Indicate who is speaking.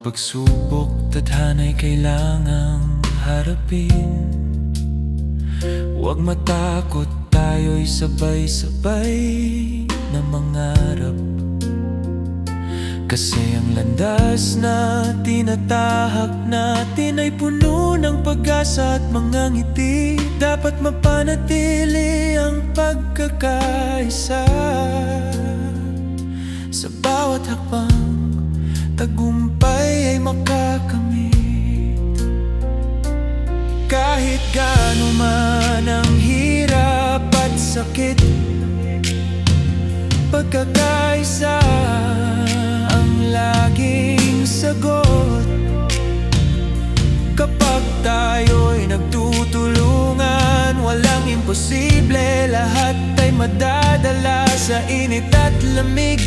Speaker 1: Pagsubok, tadhana'y kailangang harapin. Huwag matakot, tayo'y sabay-sabay na mangarap. Kasi ang landas na tinatahak natin ay puno ng pag-asa at mga ngiti. Dapat mapanatili ang pagkakaisa. Sa bawat hakbang, tagumpay ay makakamit. Kahit gaano man ang hirap at sakit, pagkakaisa ang laging sagot. Kapag tayo'y nagtutulungan, walang imposible. Lahat ay madadala sa init at lamig.